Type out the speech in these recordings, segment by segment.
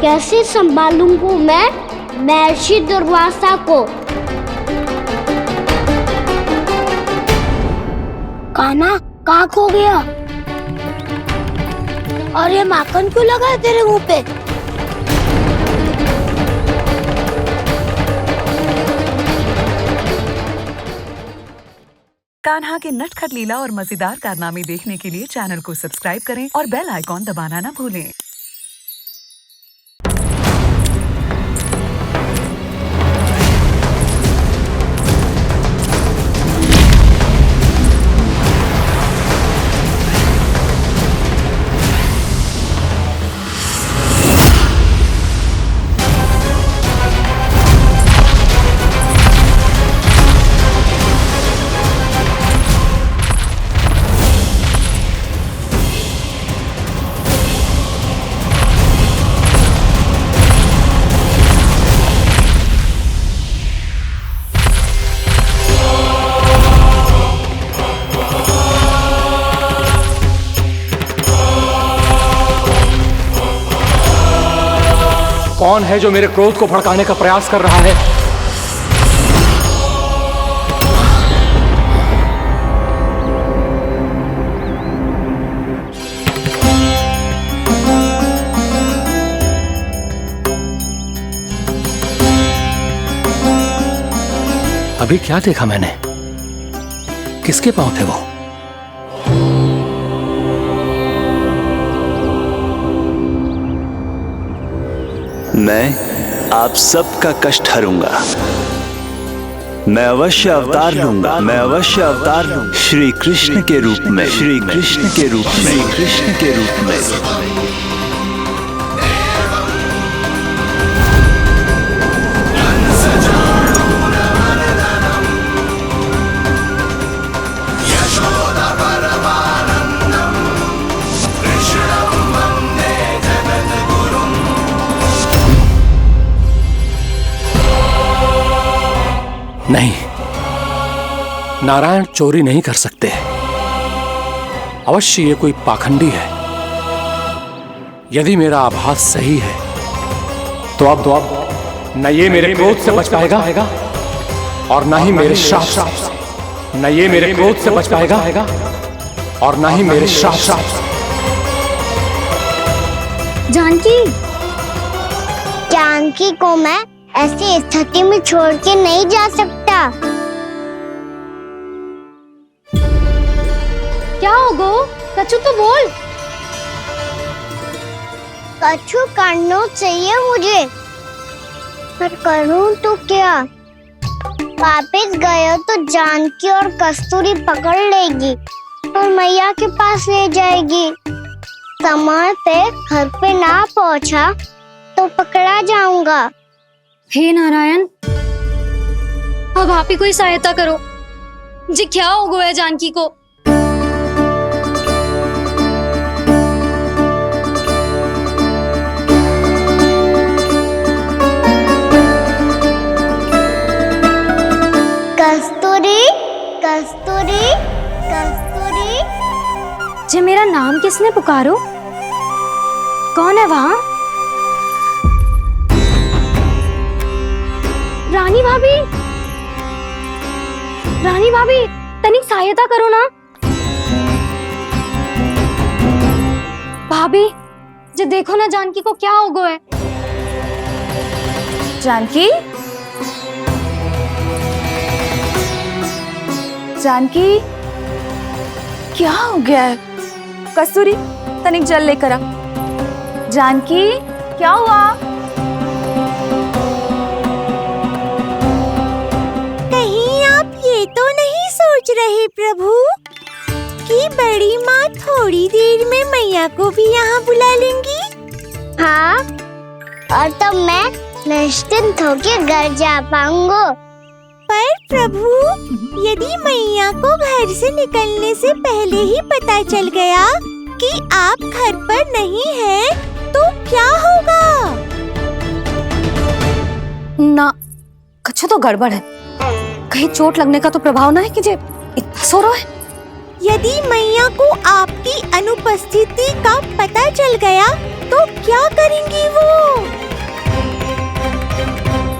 कैसे संभालूंगा मैं महर्षि दुर्वासा को? कान्हा कहाँ खो गया? और ये माखन क्यों लगा है तेरे मुंह पे? कान्हा के नटखट लीला और मजेदार कारनामे देखने के लिए चैनल को सब्सक्राइब करें और बेल आइकॉन दबाना ना भूलें। कौन है जो मेरे क्रोध को भड़काने का प्रयास कर रहा है? अभी क्या देखा मैंने? किसके पांव थे वो? मैं आप सबका कष्ट हरूंगा। मैं अवश्य अवतार लूंगा। मैं अवश्य अवतार लूंगा। श्री कृष्ण के रूप में। श्री कृष्ण के रूप में। श्री कृष्ण के रूप में। नहीं, नारायण चोरी नहीं कर सकते। अवश्य ये कोई पाखंडी है। यदि मेरा आभास सही है तो अब न ये मेरे क्रोध से बच पाएगा और न ही मेरे श्राप से। न ये मेरे क्रोध से बच पाएगा और न ही मेरे श्राप से। जानकी, जानकी को मैं ऐसी स्थिति में छोड़ के नहीं जा सकता। क्या होगा? कछु तो बोल। कछु करना चाहिए मुझे, पर करूं तो क्या? वापस गया तो जानकी और कस्तूरी पकड़ लेगी और मैया के पास ले जाएगी। समय पे घर पे ना पहुंचा तो पकड़ा जाऊंगा। हे नारायण, अब आप ही कोई सहायता करो जी। क्या हो गया जानकी को? कस्तूरी, कस्तूरी, कस्तूरी। जी मेरा नाम किसने पुकारो? कौन है वहाँ? रानी भाभी, रानी भाभी, तनिक सहायता करो ना। भाभी जी देखो ना जानकी को क्या हो गया है। जानकी, जानकी, क्या हो गया है? कस्तूरी, तनिक जल लेकर आ। जानकी, क्या हुआ? ये तो नहीं सोच रहे प्रभु कि बड़ी माँ थोड़ी देर में मैया को भी यहाँ बुला लेंगी? हाँ, और तब मैं निश्चिंत होकर घर जा पाऊंगा। पर प्रभु, यदि मैया को घर से निकलने से पहले ही पता चल गया कि आप घर पर नहीं हैं, तो क्या होगा? ना, कुछ तो गड़बड़ है। कहीं चोट लगने का तो प्रभाव ना है कि जे इतना सो रहा है। यदि मैया को आपकी अनुपस्थिति का पता चल गया तो क्या करेंगी वो?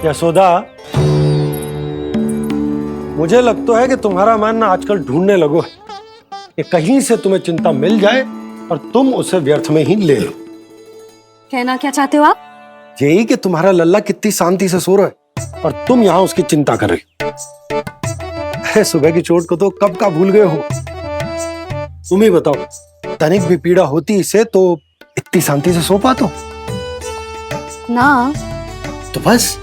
यशोदा, मुझे लगता है कि तुम्हारा मन ना आजकल ढूंढने लगो है कि कहीं से तुम्हें चिंता मिल जाए और तुम उसे व्यर्थ में ही ले लो। कहना क्या चाहते हो आप? यही कि तुम्हारा लल्ला कितनी शांति से सो रहा है और तुम यहाँ उसकी चिंता कर रही हो। सुबह की चोट को तो कब का भूल गए हो। तुम ही बताओ, तनिक भी पीड़ा होती इसे तो इतनी शांति से सो पाते हो? ना। तो बस,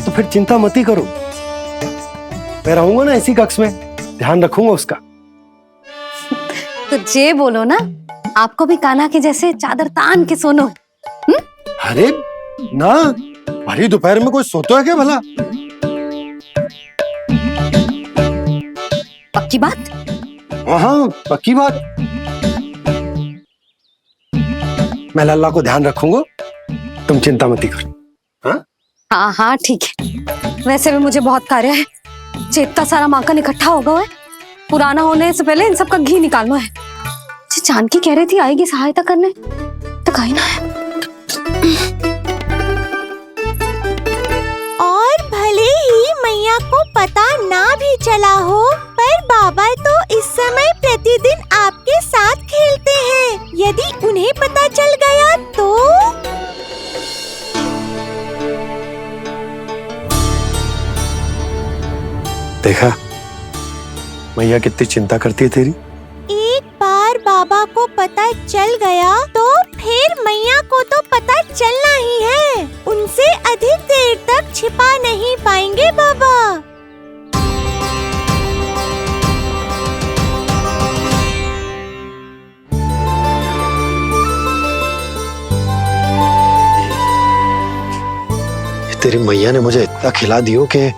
तो फिर चिंता मत ही करो। मैं रहूंगा ना इसी कक्ष में, ध्यान रखूंगा उसका। तो जे बोलो ना, आपको भी कान्हा के जैसे चादर तान के सोनो। अरे ना, भरी दोपहर में कोई सोता है क्या भला? पक्की बात? हाँ, पक्की बात। मैं लल्ला को ध्यान रखूंगा, तुम चिंता मत करो। हाँ हाँ हाँ ठीक है। वैसे भी मुझे बहुत कार्य है। चेतना सारा माखन इकट्ठा होगा है, पुराना होने से पहले इन सब का घी निकालना है। जानकी कह रही थी आएगी सहायता करने, तो कहीं ना है। और भले ही मैया को पता ना भी चला हो, पर बाबा तो इस समय प्रतिदिन आपके साथ खेलते हैं। यदि उन्हें पता चल गया तो? देखा मैया कितनी चिंता करती है तेरी। एक बार बाबा को पता चल गया तो फिर मैया को तो पता चलना ही है। उनसे अधिक देर तक छिपा नहीं पाएंगे बाबा। तेरी मैया ने मुझे इतना खिला दियो कि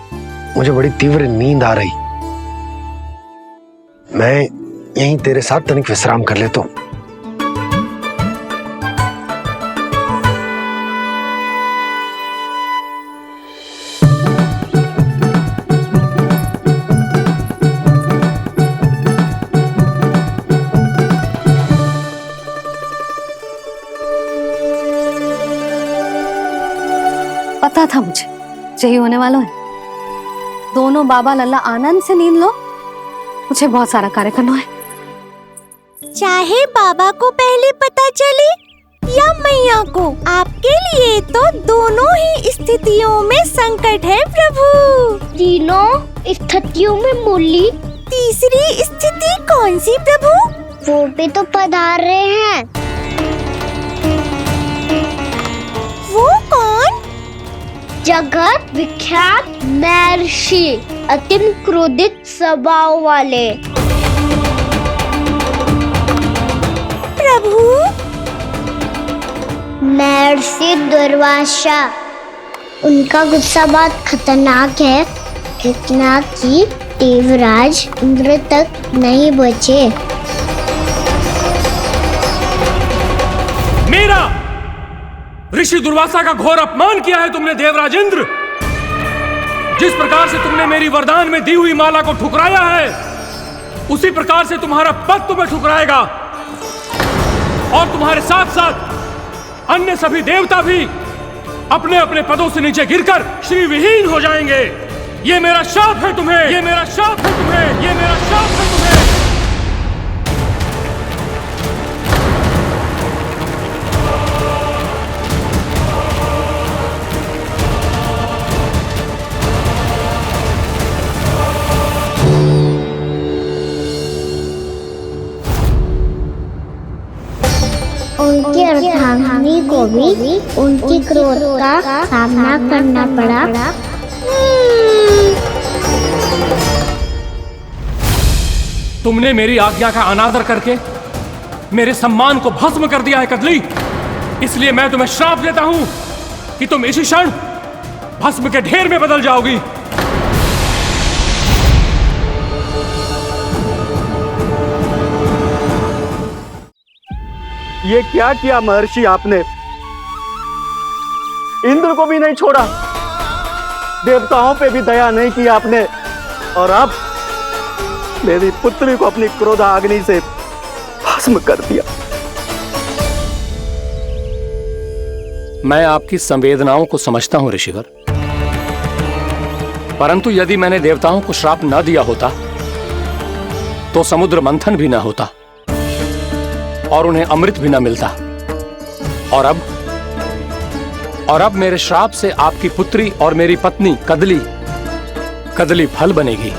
मुझे बड़ी तीव्र नींद आ रही। मैं यहीं तेरे साथ तनिक विश्राम कर लेता हूँ। पता था मुझे यही होने वाला है। दोनों बाबा लल्ला आनंद से नींद लो, मुझे बहुत सारा कार्य करना है। चाहे बाबा को पहले पता चले या मैया को, आपके लिए तो दोनों ही स्थितियों में संकट है प्रभु। तीनों स्थितियों में मूली, तीसरी स्थिति कौन सी प्रभु? वो भी तो पधार रहे हैं। वो कौन? जगत विख्यात महर्षि, अति क्रोधित स्वभाव वाले। प्रभु, महर्षि दुर्वासा। उनका गुस्सा बहुत खतरनाक है, इतना कि देवराज इंद्र तक नहीं बचे। मेरा ऋषि दुर्वासा का घोर अपमान किया है तुमने देवराज इंद्र। जिस प्रकार से तुमने मेरी वरदान में दी हुई माला को ठुकराया है, उसी प्रकार से तुम्हारा पद तुम्हें ठुकराएगा और तुम्हारे साथ साथ अन्य सभी देवता भी अपने अपने पदों से नीचे गिरकर श्री विहीन हो जाएंगे। ये मेरा शाप है तुम्हें, ये मेरा शाप है तुम्हें, ये मेरा शाप है तुम्हें। उनकी अर्धांगिनी को भी उनकी क्रोध का सामना करना पड़ा। तुमने मेरी आज्ञा का अनादर करके मेरे सम्मान को भस्म कर दिया है कदली। इसलिए मैं तुम्हें श्राप देता हूं कि तुम इसी क्षण भस्म के ढेर में बदल जाओगी। ये क्या किया महर्षि आपने? इंद्र को भी नहीं छोड़ा, देवताओं पे भी दया नहीं की आपने, और अब मेरी पुत्री को अपनी क्रोधाग्नि से भस्म कर दिया। मैं आपकी संवेदनाओं को समझता हूं ऋषिवर, परंतु यदि मैंने देवताओं को श्राप न दिया होता तो समुद्र मंथन भी न होता और उन्हें अमृत भी न मिलता। और अब मेरे श्राप से आपकी पुत्री और मेरी पत्नी कदली फल बनेगी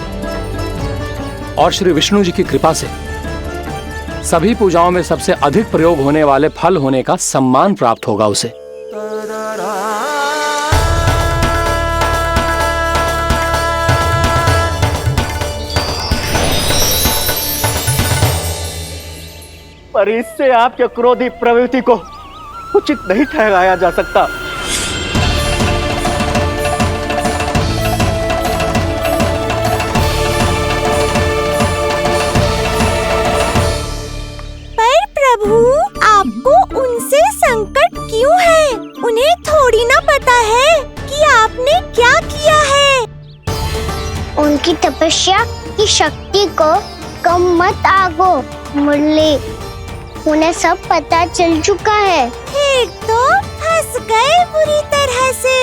और श्री विष्णु जी की कृपा से सभी पूजाओं में सबसे अधिक प्रयोग होने वाले फल होने का सम्मान प्राप्त होगा उसे। पर इससे आपके क्रोधी प्रवृत्ति को उचित नहीं ठहराया जा सकता। पर प्रभु, आपको उनसे संकट क्यों है? उन्हें थोड़ी ना पता है कि आपने क्या किया है। उनकी तपस्या की शक्ति को कम मत आगो मुरली, उन्हें सब पता चल चुका है। फिर तो फंस गए बुरी तरह से।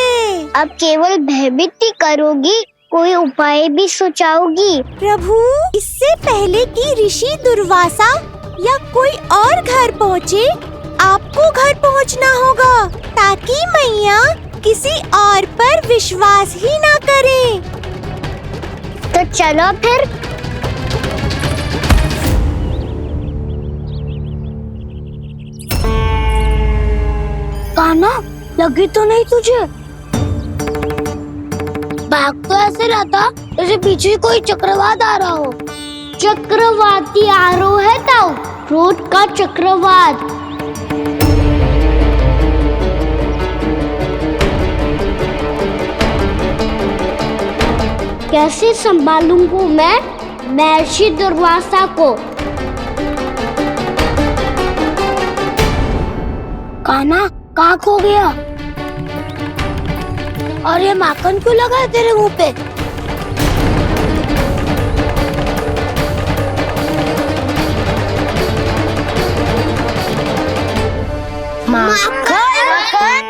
अब केवल भयभीत ही करोगी, कोई उपाय भी सोचाओगी? प्रभु, इससे पहले कि ऋषि दुर्वासा या कोई और घर पहुँचे, आपको घर पहुँचना होगा ताकि मैया किसी और पर विश्वास ही ना करे। तो चलो फिर। कान्हा, लगी तो नहीं तुझे? भाग तो ऐसे रहा था जैसे पीछे कोई चक्रवात आ रहा हो। चक्रवाती आरोह है ताऊ, क्रोध का चक्रवात। कैसे संभालूंगा मैं महर्षि दुर्वासा को? कान्हा, कहाँ खो गया? और ये माखन क्यों लगा है तेरे मुंह पे? माखन?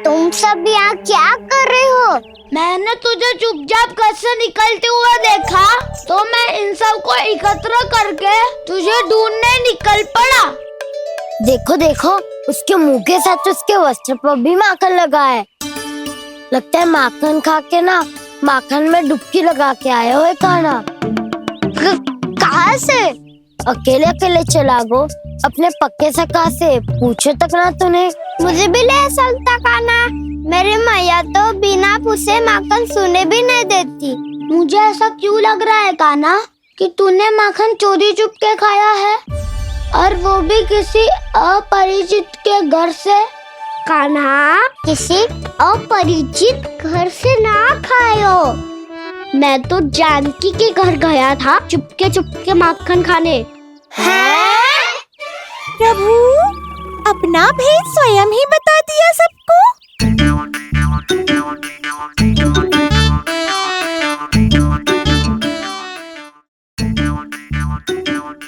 तुम सब यहाँ क्या कर रहे हो? मैंने तुझे चुपचाप घर से निकलते हुए देखा तो मैं इन सब को एकत्र करके तुझे ढूंढने निकल पड़ा। देखो देखो, उसके मुंह के साथ उसके वस्त्र पर भी माखन लगा है। लगता है माखन खा के ना माखन में डुबकी लगा के आए हो कान्हा। कहाँ से? अकेले अकेले चला गो अपने पक्के सका से, पूछो तक ना तूने। मुझे भी ले चलता कान्हा, मेरी मैया तो बिना पूछे माखन सुने भी नहीं देती। मुझे ऐसा क्यों लग रहा है कान्हा कि तूने माखन चोरी चुप के खाया है, और वो भी किसी अपरिचित के घर से? कान्हा, किसी अपरिचित घर से ना खायो। मैं तो जानकी के घर गया था चुपके माखन खाने। हैं? प्रभु, अपना भेद स्वयं ही बता दिया सबको।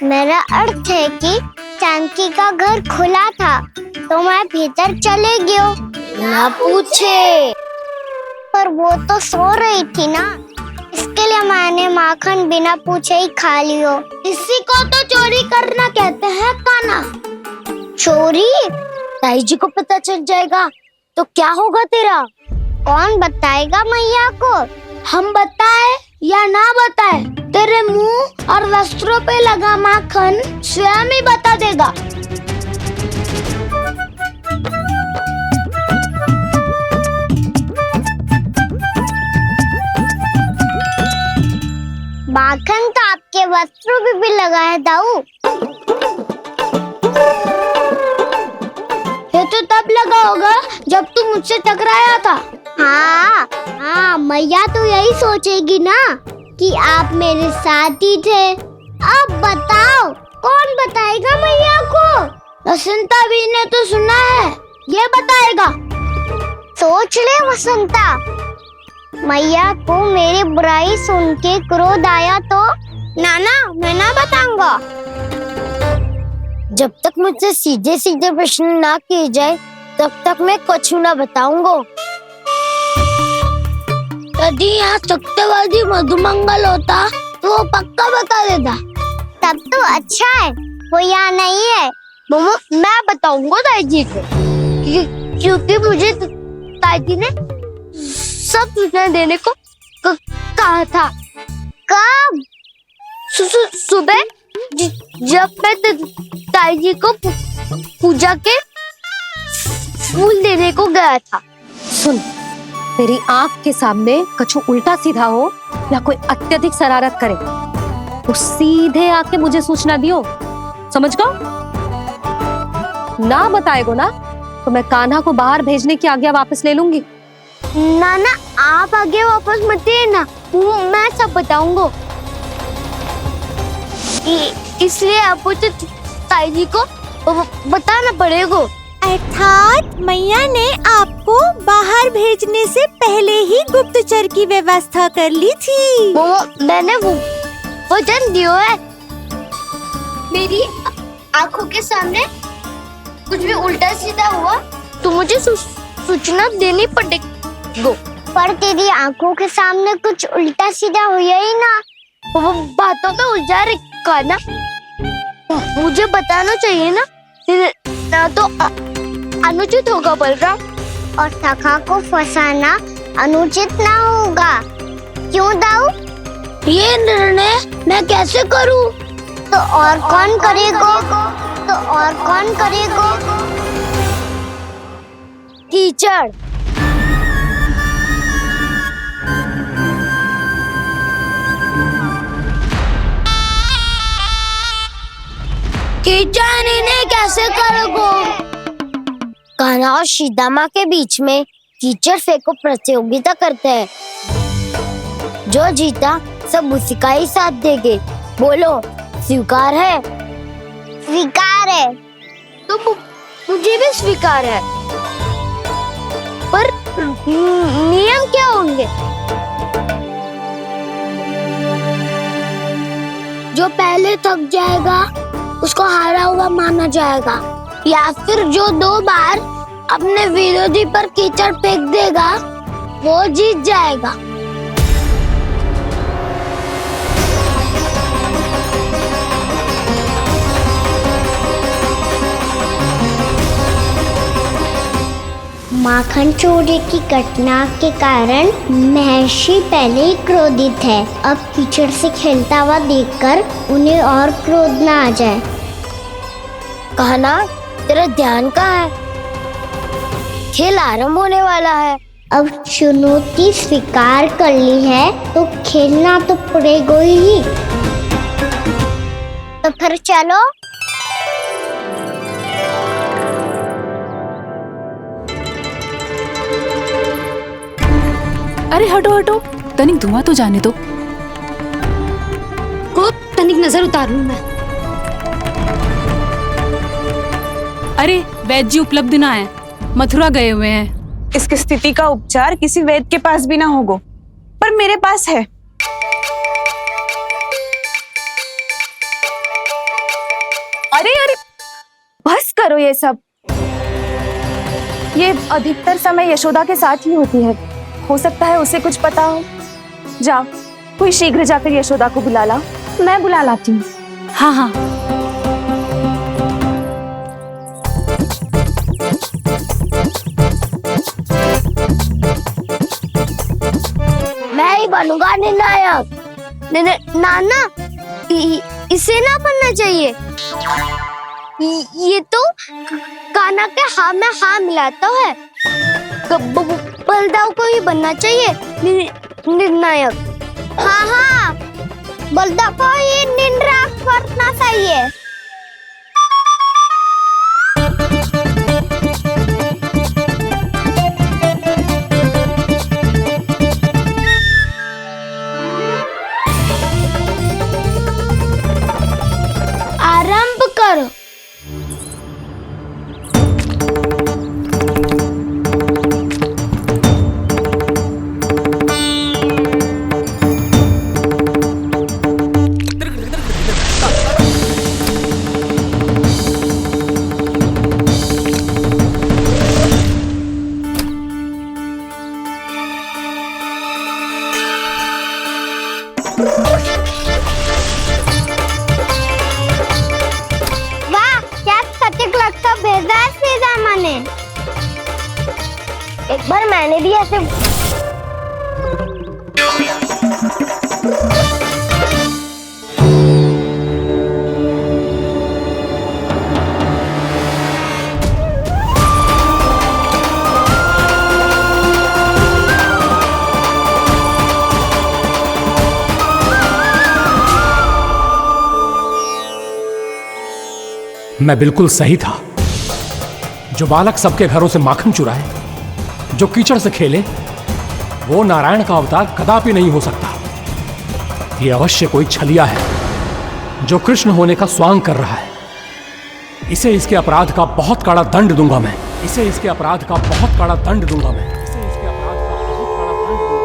मेरा अर्थ है कि जानकी का घर खुला था तो मैं भीतर चले गयो। ना पूछे। पर वो तो सो रही थी ना, इसके लिए मैंने माखन बिना पूछे ही खा लियो। इसी को तो चोरी करना कहते हैं कान्हा। चोरी? ताई जी को पता चल जाएगा तो क्या होगा तेरा? कौन बताएगा मैया को? हम बताए या ना बताए, तेरे मुंह और वस्त्रों पे लगा माखन स्वयं ही बता देगा। माखन तो आपके वस्त्रों पे भी लगा है दाऊ। ये तो तब लगा होगा जब तू मुझसे टकराया था। हाँ, मैया तो यही सोचेगी ना कि आप मेरे साथ ही थे। अब बताओ, कौन बताएगा मैया को? वसंता भी ने तो सुना है, ये बताएगा। सोच ले वसंता, मैया को मेरी बुराई सुन के क्रोध आया तो नाना मैं ना बताऊंगा। जब तक मुझसे सीधे सीधे प्रश्न ना किए जाए तब तक मैं कुछ ना बताऊंगा। यदि यहाँ सत्यवादी मधुमंगल होता तो वो पक्का बता देता। तब तो अच्छा है वो यहाँ नहीं है। मोमो मैं बताऊंगा ताई जी को, क्योंकि मुझे ताई जी ने सब सूचना देने को कहा था। कब? सुबह जब मैं ताई जी को पूजा के फूल देने को गया था। सुन, तेरी आंख के सामने कछु उल्टा सीधा हो या कोई अत्यधिक शरारत करे तो सीधे आके मुझे सूचना दियो, समझ गो? ना बताएगो ना तो मैं कान्हा को बाहर भेजने की आज्ञा वापस ले लूंगी। नाना आप आगे वापस मत देना, मैं सब बताऊंगा। इसलिए आपको तो ताई जी को बताना पड़ेगा। अर्थात मैया ने आपको बाहर भेजने से पहले ही गुप्तचर की व्यवस्था कर ली थी। वो मैंने वो वचन दिया है। मेरी आंखों के सामने कुछ भी उल्टा सीधा हुआ तो मुझे सूचना देनी पड़ेगी। पर तेरी आंखों के सामने कुछ उल्टा सीधा हुआ ही ना, वो बातों में उलझा रखा ना, मुझे बताना चाहिए ना तो अनुचित होगा बलराम। और सखा को फंसाना अनुचित ना होगा, क्यों दाऊ? ये निर्णय मैं कैसे करूं? तो और कौन करेगा? तो और कौन करेगा? कीचड़। कीचड़ इन्हें कैसे करोगे? कान्हा और सीता के बीच में कीचड़ फेंको प्रतियोगिता करते हैं। जो जीता सब उसी का ही साथ देंगे। बोलो स्वीकार है? स्वीकार है। तो मुझे भी स्वीकार है, पर नियम क्या होंगे? जो पहले थक जाएगा उसको हारा हुआ माना जाएगा, या फिर जो 2 बार अपने विरोधी पर कीचड़ फेंक देगा वो जीत जाएगा। माखन चोरी की घटना के कारण महर्षि पहले ही क्रोधित है। अब कीचड़ से खेलता हुआ देखकर उन्हें और क्रोध ना आ जाए। कहना तेरा ध्यान कहाँ है? खेल आरंभ होने वाला है। अब चुनौती स्वीकार कर ली है तो खेलना तो पड़ेगा ही। तो फिर चलो। अरे हटो हटो, तनिक धुआं तो जाने दो। को तनिक नजर उतार लूं मैं। अरे वैद्य जी उपलब्ध ना है, मथुरा गए हुए हैं। इसकी स्थिति का उपचार किसी वैद्य के पास भी ना होगा, पर मेरे पास है। अरे अरे बस करो ये सब। ये अधिकतर समय यशोदा के साथ ही होती है। हो सकता है उसे कुछ पता हो। जाओ, कोई शीघ्र जाकर यशोदा को बुला ला। मैं बुला लाती हूँ। हाँ हाँ। मैं ही बनूंगा निर्णायक। नाना इसे ना बनना चाहिए। ये तो कान्हा के हाँ में हाँ मिलाता है। बलदाव को ही बनना चाहिए निर्णायक। हाँ हाँ, बलदाव को ही निर्णायक बनना चाहिए। आरंभ करो। रहने दिया ऐसे। मैं बिल्कुल सही था। जो बालक सबके घरों से माखन चुराए, जो कीचड़ से खेले, वो नारायण का अवतार कदापि नहीं हो सकता। ये अवश्य कोई छलिया है जो कृष्ण होने का स्वांग कर रहा है। इसे इसके अपराध का बहुत कड़ा दंड दूंगा मैं। इसे इसके अपराध का बहुत कड़ा दंड दूंगा मैं। इसे इसके अपराध का बहुत कड़ा दंड दूंगा।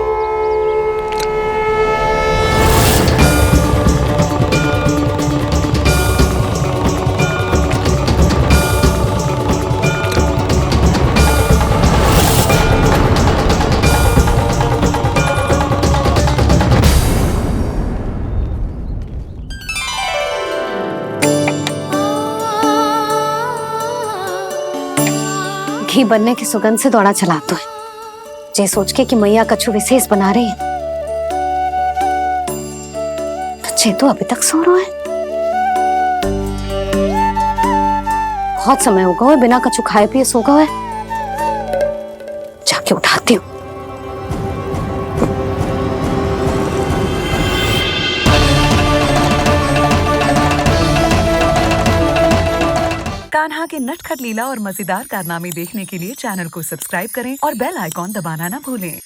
घी बनने की सुगंध से दौड़ा चला तो है, जे सोच के कि मैया कछु विशेष बना रही है, तो चेतु अभी तक सो रहा है। बहुत समय हो गया है, बिना कछु खाए पिए सो गया है। जाके उठाती हूँ। कान्हा के नटखट लीला और मजेदार कारनामे देखने के लिए चैनल को सब्सक्राइब करें और बेल आइकॉन दबाना ना भूलें।